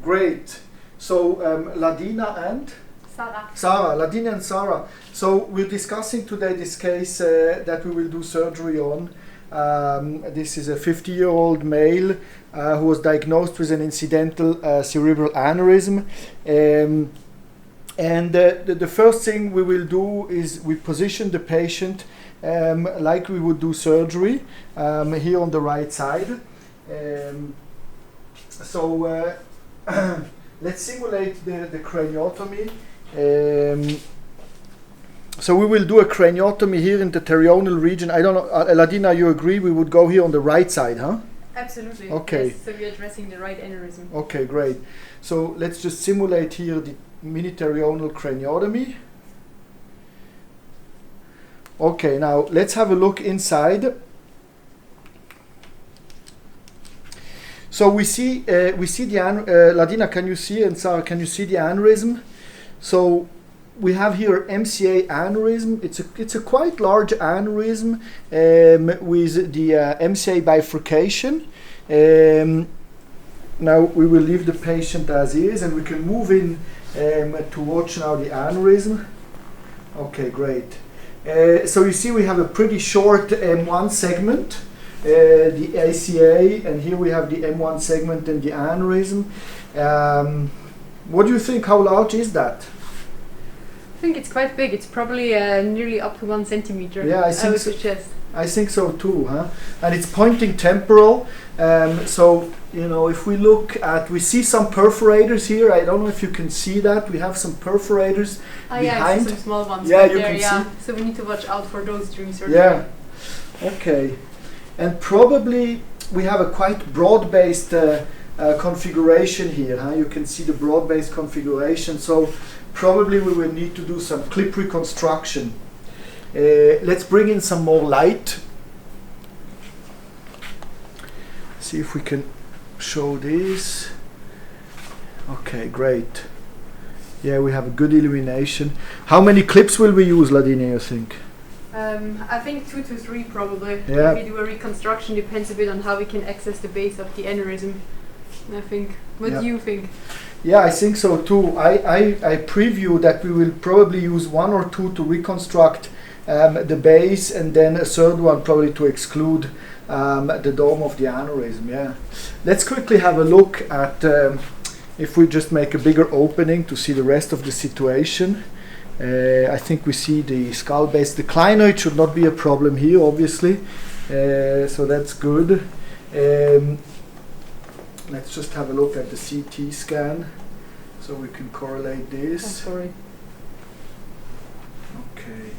Great. So Ladina and? Sarah. Ladina and Sarah. So we're discussing today this case that we will do surgery on. This is a 50-year-old male who was diagnosed with an incidental cerebral aneurysm. And the first thing we will do is we position the patient like we would do surgery here on the right side. So let's simulate the craniotomy. So we will do a craniotomy here in the terional region. I don't know, Ladina, you agree we would go here on the right side, huh? Absolutely. Okay. Yes, so we're addressing the right aneurysm. Okay, great. So let's just simulate here the mini-terional craniotomy. Okay, now let's have a look inside. So we see the Ladina, can you see, and Sarah, can you see the aneurysm? So we have here MCA aneurysm. It's a quite large aneurysm with the MCA bifurcation. Now we will leave the patient as is, and we can move in to watch now the aneurysm. Okay, great. So you see we have a pretty short M1 segment, the ACA, and here we have the M1 segment and the aneurysm. What do you think? How large is that? I think it's quite big. It's probably nearly up to 1 centimeter. Yeah, I would suggest. I think so too, huh? And it's pointing temporal. So you know, if we look at, we see some perforators here. I don't know if you can see that. We have some perforators behind. Yeah, I see some small ones. Yeah, right you there, can see. So we need to watch out for those during surgery. Yeah. Okay. And probably we have a quite broad-based configuration here. Huh? You can see the broad-based configuration. So probably we will need to do some clip reconstruction. Let's bring in some more light. See if we can show this. Okay, great. Yeah, we have a good illumination. How many clips will we use, Ladina, you think? I think 2 to 3 probably. Yeah. If we do a reconstruction, depends a bit on how we can access the base of the aneurysm. I think. What do you think? Yeah, I think so too. I preview that we will probably use 1 or 2 to reconstruct the base, and then a third one probably to exclude the dome of the aneurysm. Yeah. Let's quickly have a look at if we just make a bigger opening to see the rest of the situation. I think we see the skull base. The clinoid should not be a problem here, obviously. So that's good. Let's just have a look at the CT scan so we can correlate this. Oh, sorry. Okay.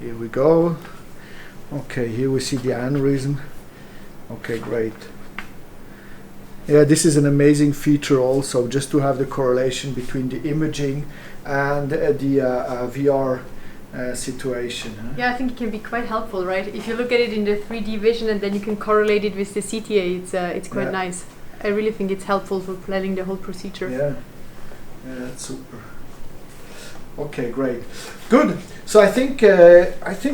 Here we go. Okay, here we see the aneurysm. Okay, great. Yeah, this is an amazing feature also, just to have the correlation between the imaging and the VR situation. Huh? Yeah, I think it can be quite helpful, right? If you look at it in the 3D vision and then you can correlate it with the CTA, it's quite nice. I really think it's helpful for planning the whole procedure. Yeah, that's super. Okay, great, good. So I think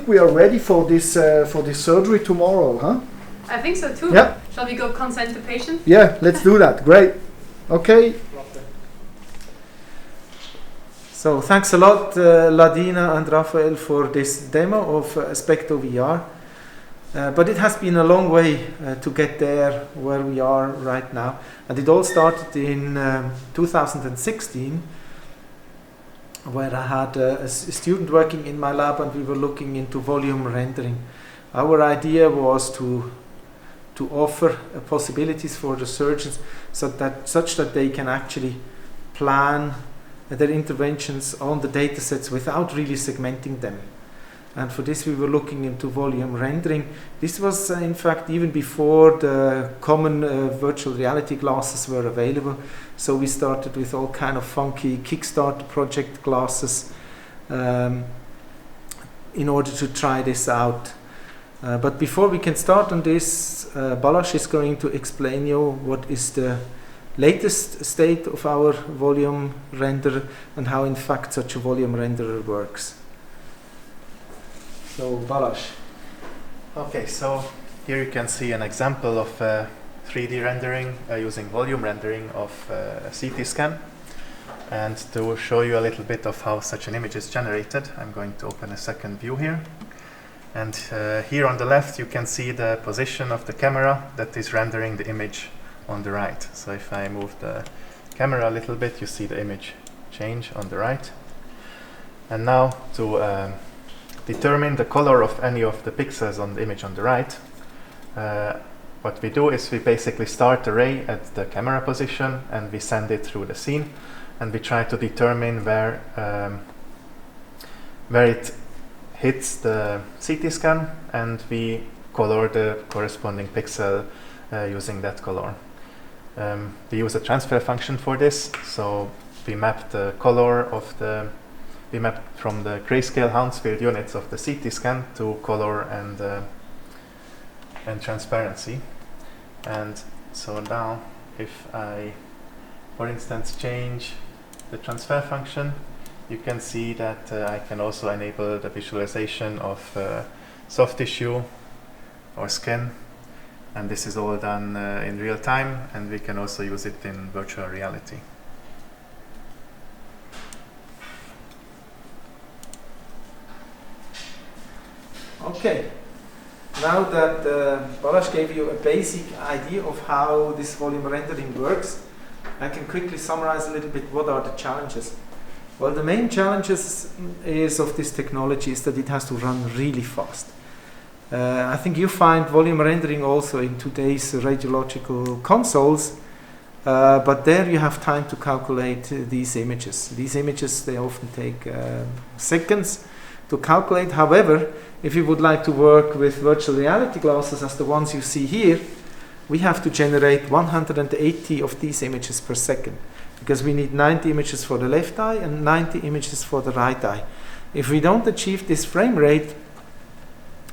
we are ready for this surgery tomorrow, huh? I think so too. Yeah. Shall we go consent the patient? Yeah, let's do that. Great. Okay. So thanks a lot, Ladina and Raphael, for this demo of SpectoVR. But it has been a long way to get there where we are right now. And it all started in 2016, where I had a student working in my lab and we were looking into volume rendering. Our idea was to offer possibilities for the surgeons such that they can actually plan their interventions on the data sets without really segmenting them. And for this we were looking into volume rendering. This was in fact even before the common virtual reality glasses were available. So we started with all kind of funky Kickstarter project glasses in order to try this out. But before we can start on this, Balázs is going to explain you what is the latest state of our volume renderer and how in fact such a volume renderer works. So Balázs. Okay, so here you can see an example of 3D rendering using volume rendering of a CT scan. And to show you a little bit of how such an image is generated, I'm going to open a second view here. And here on the left you can see the position of the camera that is rendering the image on the right. So if I move the camera a little bit, you see the image change on the right. And now to determine the color of any of the pixels on the image on the right, what we do is we basically start a ray at the camera position and we send it through the scene, and we try to determine where it hits the CT scan, and we color the corresponding pixel using that color. We use a transfer function for this, so we map the color of we map from the grayscale Hounsfield units of the CT scan to color and transparency. And so now if I, for instance, change the transfer function, you can see that I can also enable the visualization of soft tissue or skin, and this is all done in real time, and we can also use it in virtual reality. Okay, now that Balázs gave you a basic idea of how this volume rendering works, I can quickly summarize a little bit what are the challenges. Well, the main challenges of this technology is that it has to run really fast. I think you find volume rendering also in today's radiological consoles, but there you have time to calculate these images. These images, they often take seconds to calculate. However, if you would like to work with virtual reality glasses as the ones you see here, we have to generate 180 of these images per second, because we need 90 images for the left eye and 90 images for the right eye. If we don't achieve this frame rate,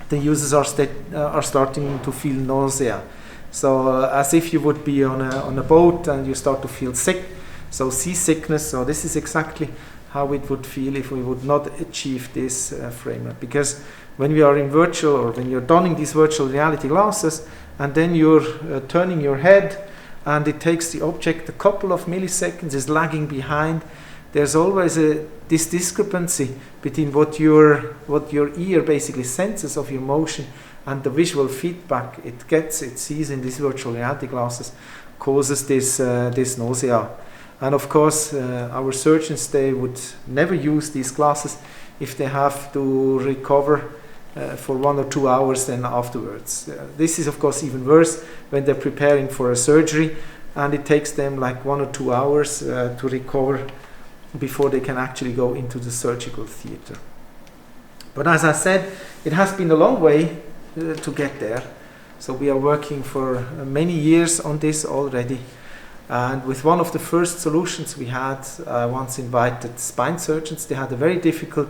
the users are starting to feel nausea. So as if you would be on a boat and you start to feel sick, so seasickness. So this is exactly how it would feel if we would not achieve this frame rate. Because when we are in virtual, or when you're donning these virtual reality glasses, and then you're turning your head, and it takes the object a couple of milliseconds, is lagging behind, there's always this discrepancy between what your ear basically senses of your motion and the visual feedback it sees in these virtual reality glasses, causes this nausea. And of course, our surgeons, they would never use these glasses if they have to recover for 1 or 2 hours then afterwards. This is of course even worse when they're preparing for a surgery, and it takes them like 1 or 2 hours to recover before they can actually go into the surgical theater. But as I said, it has been a long way to get there. So we are working for many years on this already. And with one of the first solutions we had, I once invited spine surgeons. They had a very difficult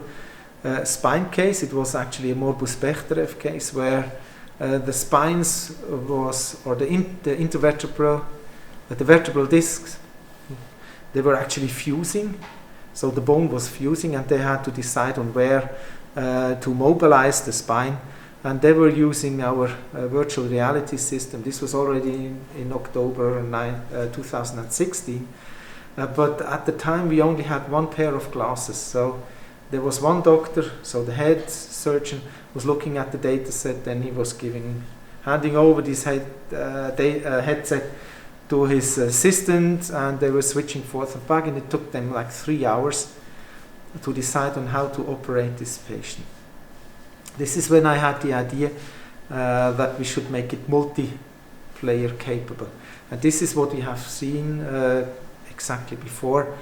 spine case. It was actually a morbus Bechterew case where the spines or the vertebral discs, they were actually fusing. So the bone was fusing, and they had to decide on where to mobilize the spine. And they were using our virtual reality system. This was already in October 2016. But at the time we only had one pair of glasses. So there was one doctor, so the head surgeon was looking at the data set, and he was handing over this headset to his assistant, and they were switching forth and back, and it took them like 3 hours to decide on how to operate this patient. This is when I had the idea that we should make it multi-player capable. And this is what we have seen exactly before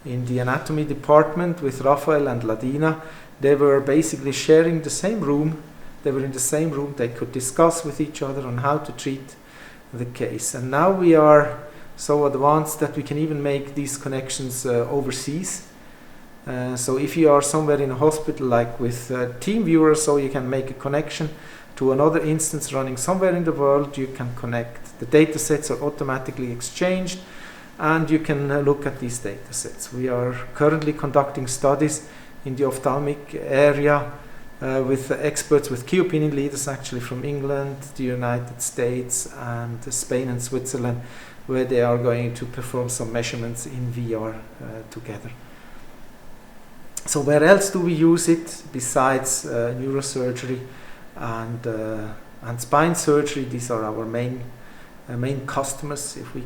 in the anatomy department with Raphael and Ladina. They were basically sharing the same room. They were in the same room. They could discuss with each other on how to treat the case. And now we are so advanced that we can even make these connections overseas. So if you are somewhere in a hospital, like with TeamViewer, so you can make a connection to another instance running somewhere in the world, you can connect. The data sets are automatically exchanged, and you can look at these data sets. We are currently conducting studies in the ophthalmic area with experts, with key opinion leaders actually from England, the United States, and Spain and Switzerland, where they are going to perform some measurements in VR together. So where else do we use it besides neurosurgery and spine surgery? These are our main customers, if we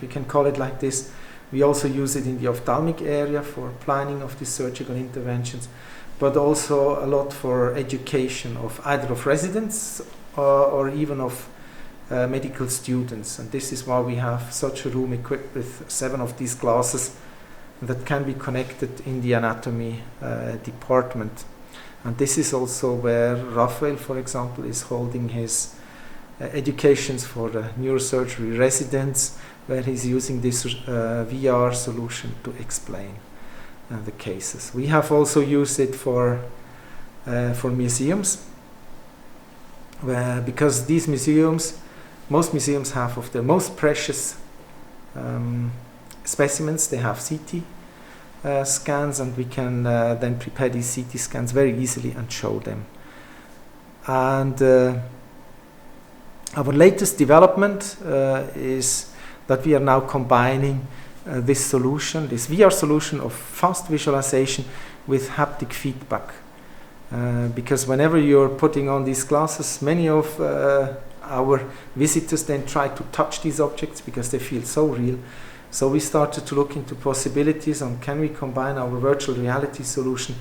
can call it like this. We also use it in the ophthalmic area for planning of these surgical interventions, but also a lot for education of either of residents or even of medical students. And this is why we have such a room equipped with 7 of these glasses that can be connected in the anatomy department. And this is also where Raphael, for example, is holding his educations for the neurosurgery residents, where he's using this VR solution to explain the cases. We have also used it for museums, because these museums, most museums have of their most precious specimens, they have CT scans, and we can then prepare these CT scans very easily and show them. And our latest development is that we are now combining this solution, this VR solution of fast visualization with haptic feedback. Because whenever you're putting on these glasses, many of our visitors then try to touch these objects because they feel so real. So we started to look into possibilities on can we combine our virtual reality solution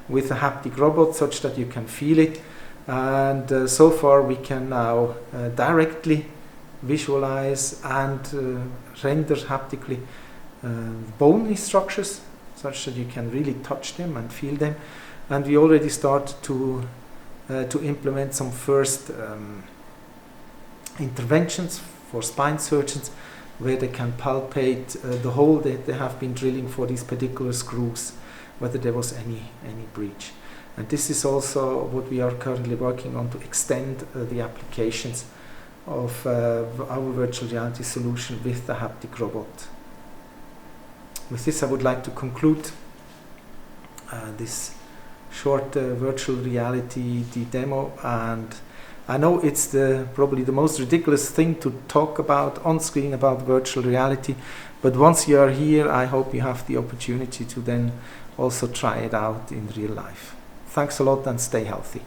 with a haptic robot such that you can feel it. And so far we can now directly visualize and render haptically bony structures such that you can really touch them and feel them. And we already started to implement some first interventions for spine surgeons where they can palpate the hole that they have been drilling for these particular screws, whether there was any breach. And this is also what we are currently working on to extend the applications of our virtual reality solution with the haptic robot. With this, I would like to conclude this short virtual reality demo. And I know it's probably the most ridiculous thing to talk about on screen about virtual reality, but once you are here, I hope you have the opportunity to then also try it out in real life. Thanks a lot and stay healthy.